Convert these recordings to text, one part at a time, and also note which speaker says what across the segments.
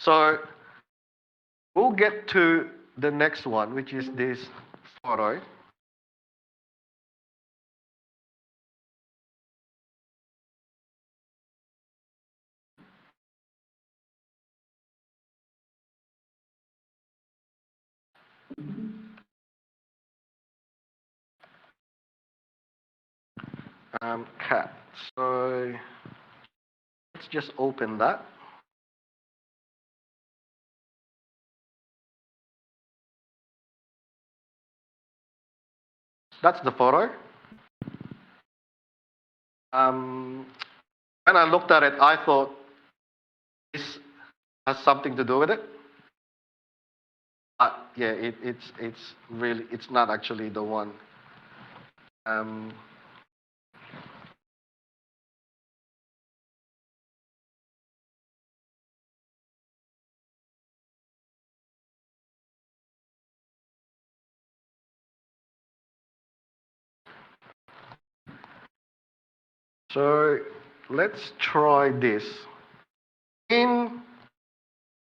Speaker 1: So we'll get to the next one, which is this photo. Cat. So let's just open that. That's the photo. When I looked at it, I thought this has something to do with it. Yeah, it's really, it's not actually the one. So let's try this. A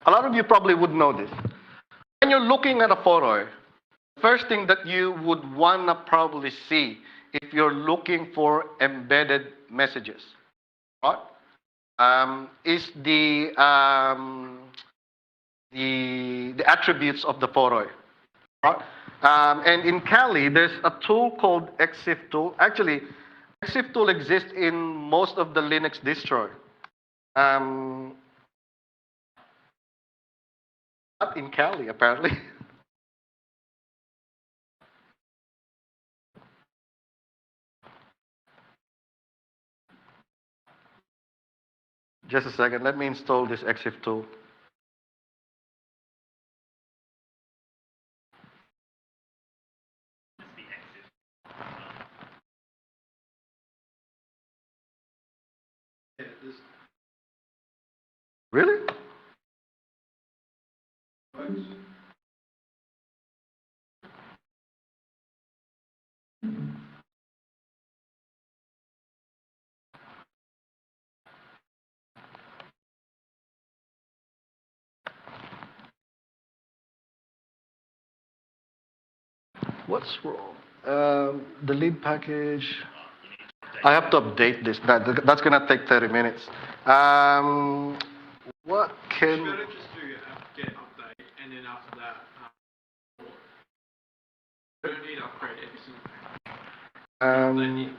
Speaker 1: lot of you probably would know this. When you're looking at a photo, the first thing that you would want to probably see if you're looking for embedded messages, right? Is the attributes of the photo, right? And in Kali, there's a tool called EXIF tool. Actually, EXIF tool exists in most of the Linux distro. Not in Kali, apparently. Just a second, let me install this EXIF tool. Really? What's wrong? The lib package. I have to update this. That's gonna take 30 minutes. What can?
Speaker 2: You better just do get update, and then after that, you don't need to upgrade every single thing.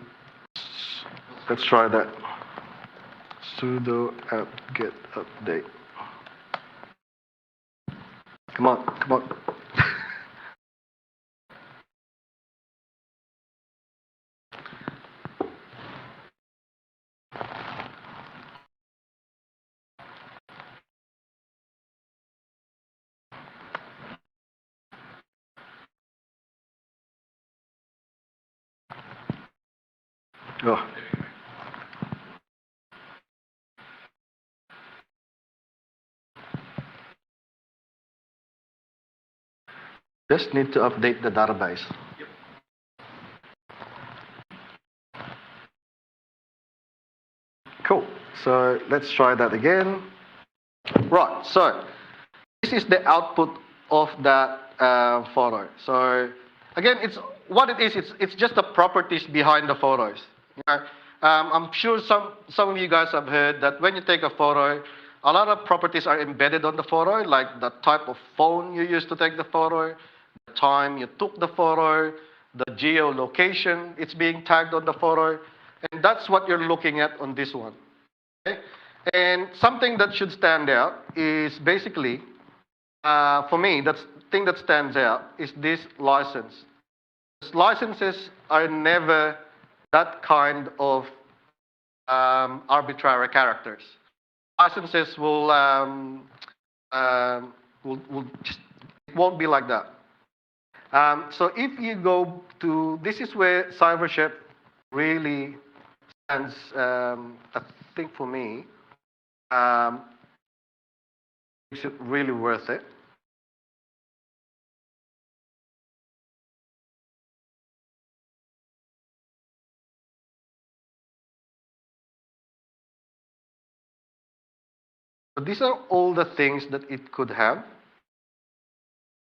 Speaker 1: Let's try that. Sudo apt get update. Come on, come on. Oh. Just need to update the database.
Speaker 2: Yep.
Speaker 1: Cool. So let's try that again. Right. So this is the output of that photo. So again, it's what it is. It's just the properties behind the photos. You know, I'm sure some of you guys have heard that when you take a photo, a lot of properties are embedded on the photo, like the type of phone you used to take the photo, the time you took the photo, the geolocation it's being tagged on the photo, and that's what you're looking at on this one. Okay? And something that should stand out is basically, for me, the thing that stands out is this license. Licenses are never that kind of arbitrary characters. Licenses will just, it won't be like that. So if you go to, this is where Cybersecurity really stands, I think for me, makes it really worth it. So these are all the things that it could have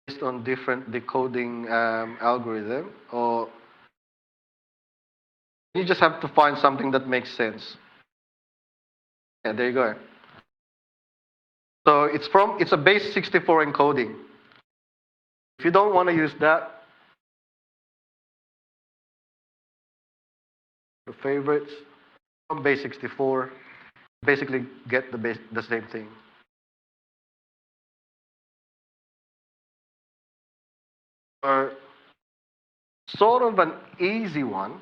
Speaker 1: based on different decoding algorithm, or you just have to find something that makes sense. Yeah, there you go. So it's a base 64 encoding. If you don't want to use that, the favorites from base 64 basically get the same thing. So sort of an easy one.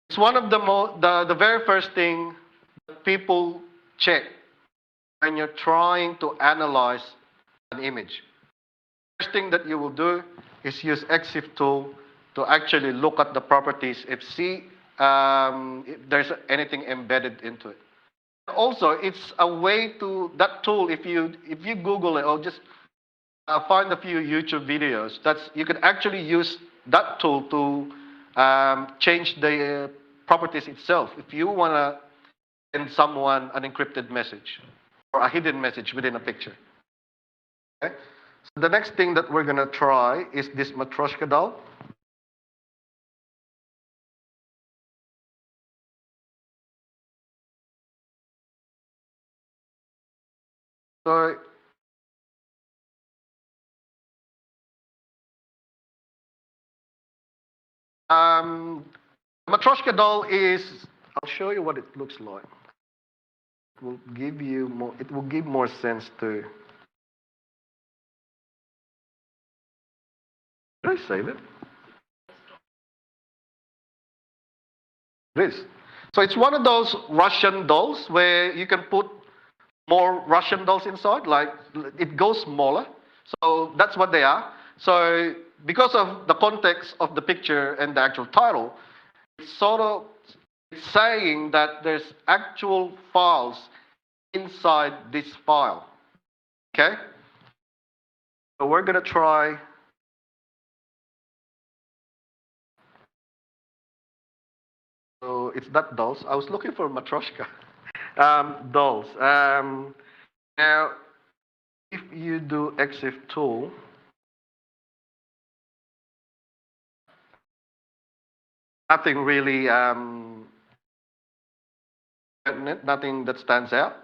Speaker 1: It's one of the very first thing that people check when you're trying to analyze an image. First thing that you will do is use EXIF tool to actually look at the properties if if there's anything embedded into it. Also, it's a way to that tool. If you Google it or just find a few YouTube videos, you can actually use that tool to change the properties itself. If you want to send someone an encrypted message or a hidden message within a picture. Okay? So the next thing that we're going to try is this Matryoshka doll. So Matryoshka doll is, I'll show you what it looks like. It will give you more, it will give more sense to, did I save it? It is. So it's one of those Russian dolls where you can put more Russian dolls inside, like it goes smaller. So that's what they are. So because of the context of the picture and the actual title, it's sort of saying that there's actual files inside this file. Okay? So we're gonna try. So it's not dolls. I was looking for Matryoshka. Dolls. Now, if you do EXIF tool, nothing really, nothing that stands out.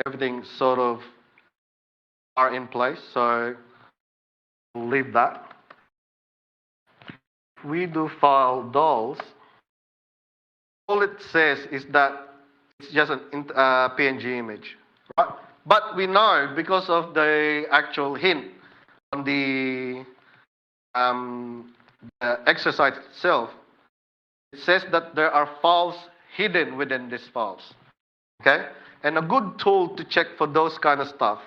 Speaker 1: Everything sort of are in place. So we'll leave that. If we do file dolls, all it says is that it's just an PNG image, right? But we know because of the actual hint on the exercise itself, it says that there are files hidden within these files. Okay? And a good tool to check for those kind of stuff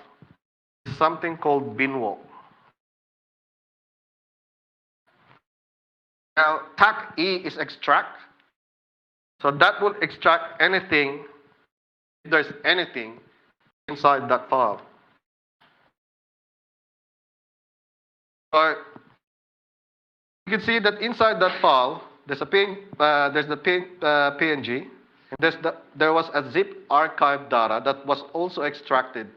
Speaker 1: is something called binwalk. Now, tag E is extract. So that will extract anything, if there's anything inside that file. So you can see that inside that file, there's the PNG. There was a zip archive data that was also extracted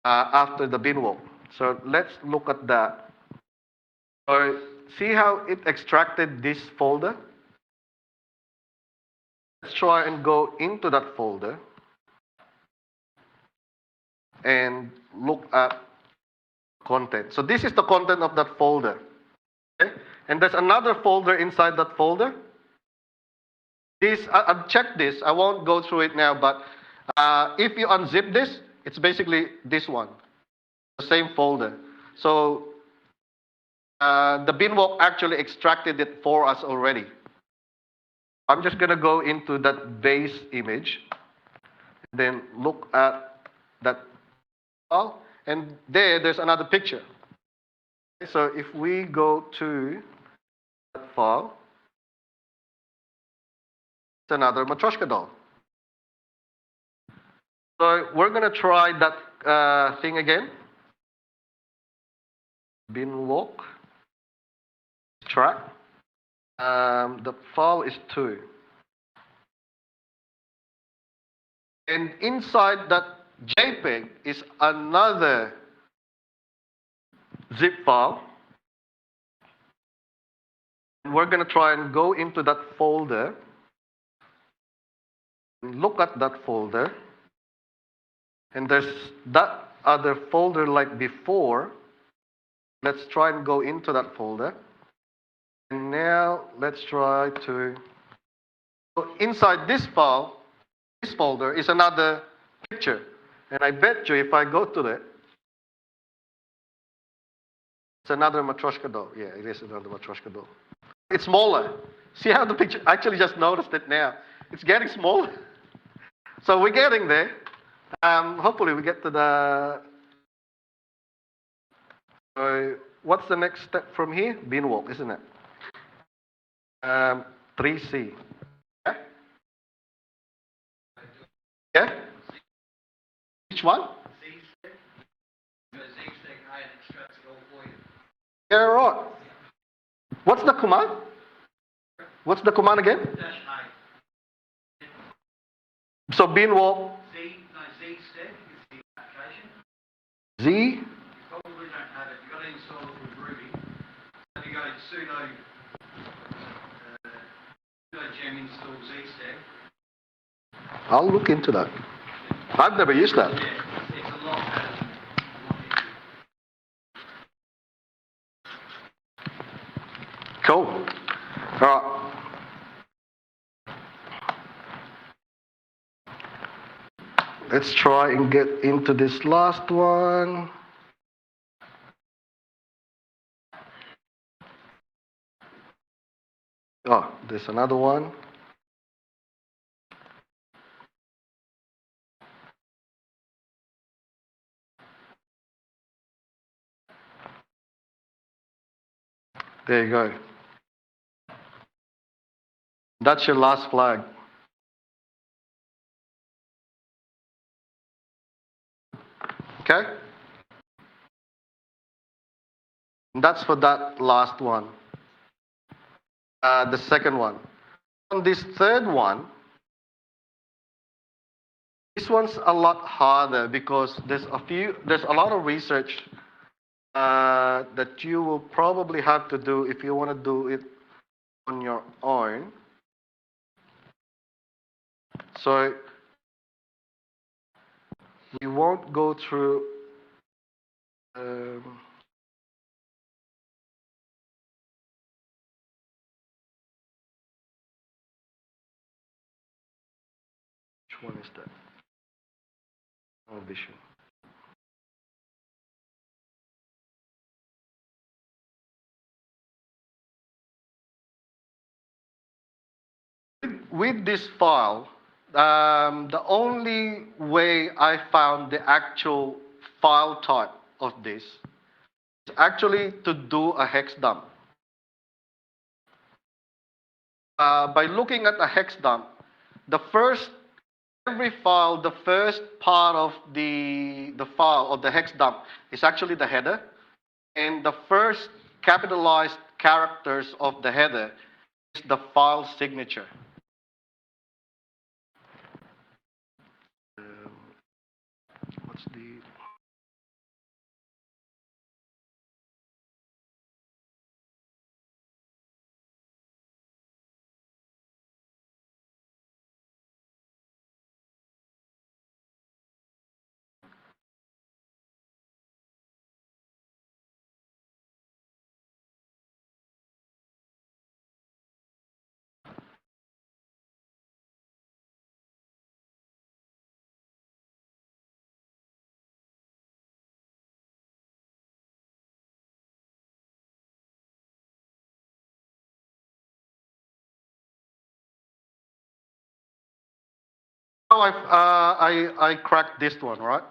Speaker 1: after the binwalk. So let's look at that. So see how it extracted this folder? Let's try and go into that folder and look at content. So this is the content of that folder. Okay? And there's another folder inside that folder. I've checked this. I won't go through it now, but if you unzip this, it's basically this one, the same folder. So the binwalk actually extracted it for us already. I'm just going to go into that base image, then look at that file, and there's another picture. So if we go to that file, it's another Matryoshka doll. So we're going to try that thing again. Binwalk, track. The file is 2. And inside that JPEG is another zip file. We're going to try and go into that folder, look at that folder, and there's that other folder like before. Let's try and go into that folder. And now let's try to, so inside this file, this folder is another picture. And I bet you if I go to it, it's another Matryoshka doll. Yeah, it is another Matryoshka doll. It's smaller. See how the picture, I actually just noticed it now. It's getting smaller. So we're getting there. Hopefully we get to the, what's the next step from here? Beanwalk, isn't it? 3C. Yeah? Yeah? Which one? Yeah, right. What's the command? What's the command again? So beanwalk.
Speaker 3: Z-Step is the application.
Speaker 1: Z.
Speaker 3: You probably don't have it. You've got to install it with Ruby. So if you go to sudo gem install Z-Step.
Speaker 1: I'll look into that. I've never used that.
Speaker 3: Yeah, it's a lot better than
Speaker 1: Cool. All right. Let's try and get into this last one. Oh, there's another one. There you go. That's your last flag. Okay? And that's for that last one. The second one. On this third one, this one's a lot harder because there's a lot of research that you will probably have to do if you want to do it on your own. So we won't go through which one is that? Oh, vision. With this file, the only way I found the actual file type of this is actually to do a hex dump. By looking at a hex dump, every file, the first part of the file of the hex dump is actually the header, and the first capitalized characters of the header is the file signature. What's the how I cracked this one, right?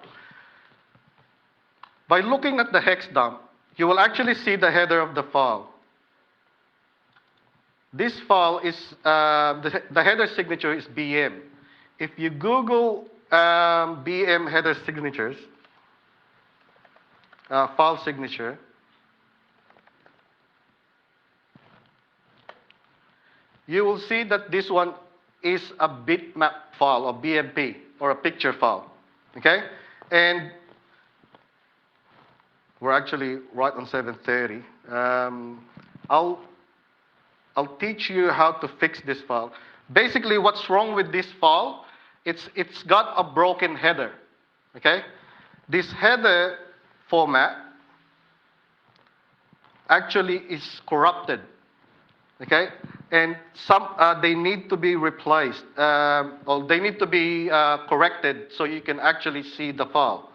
Speaker 1: By looking at the hex dump, you will actually see the header of the file. This file is, the header signature is BM. If you Google BM header signatures, file signature, you will see that this one is a bitmap file or BMP. or a picture file, okay? And we're actually right on 7:30. I'll teach you how to fix this file. Basically, what's wrong with this file? It's got a broken header, okay? This header format actually is corrupted, okay? And they need to be replaced, or they need to be corrected so you can actually see the file.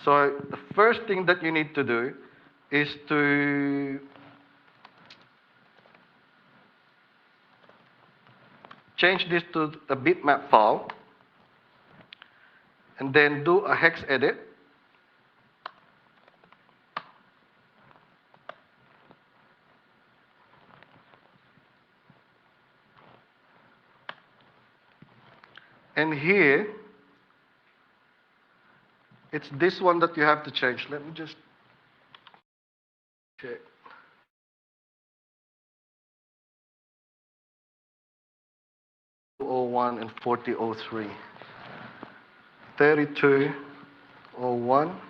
Speaker 1: So the first thing that you need to do is to change this to a bitmap file, and then do a hex edit. And here, it's this one that you have to change. Let me just check. '01 and 4003. 3201.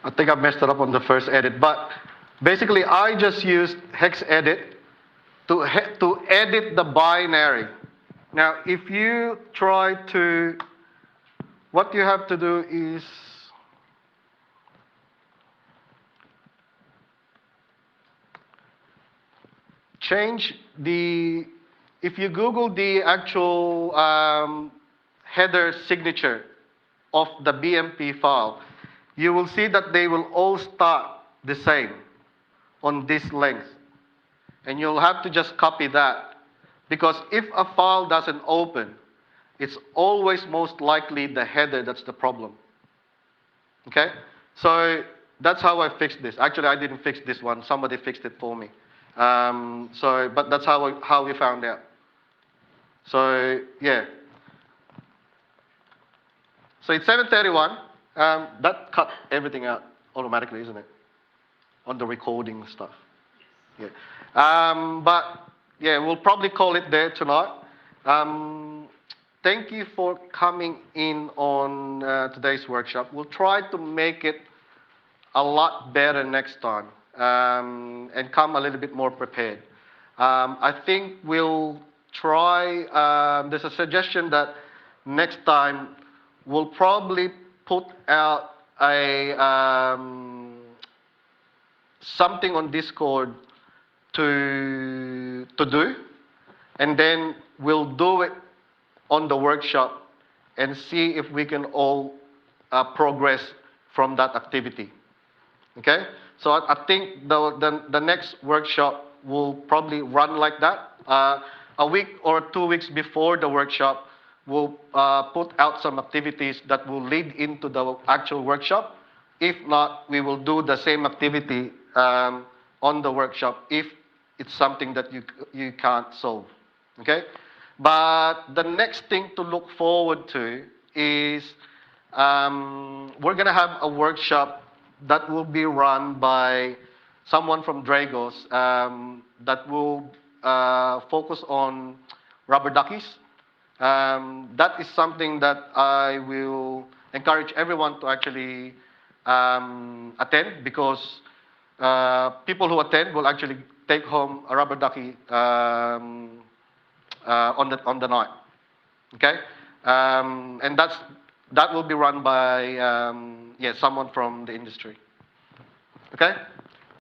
Speaker 1: I think I messed it up on the first edit, but basically I just used hex edit to edit the binary. Now, if you try to, what you have to do is change the, if you Google the actual header signature of the BMP file, you will see that they will all start the same on this length. And you'll have to just copy that. Because if a file doesn't open, it's always most likely the header that's the problem. Okay? So that's how I fixed this. Actually, I didn't fix this one. Somebody fixed it for me. But that's how we found out. So, yeah. So it's 7:31. That cut everything out automatically, isn't it? On the recording stuff. Yeah. But yeah, we'll probably call it there tonight. Thank you for coming in on today's workshop. We'll try to make it a lot better next time and come a little bit more prepared. I think we'll try, there's a suggestion that next time we'll probably put out a something on Discord to do, and then we'll do it on the workshop and see if we can all progress from that activity. Okay? So I think the next workshop will probably run like that. A week or 2 weeks before the workshop, we'll put out some activities that will lead into the actual workshop. If not, we will do the same activity on the workshop if it's something that you can't solve. Okay? But the next thing to look forward to is we're going to have a workshop that will be run by someone from Dragos that will focus on rubber duckies. That is something that I will encourage everyone to actually attend, because people who attend will actually take home a rubber ducky on the night. Okay, and that will be run by someone from the industry. Okay.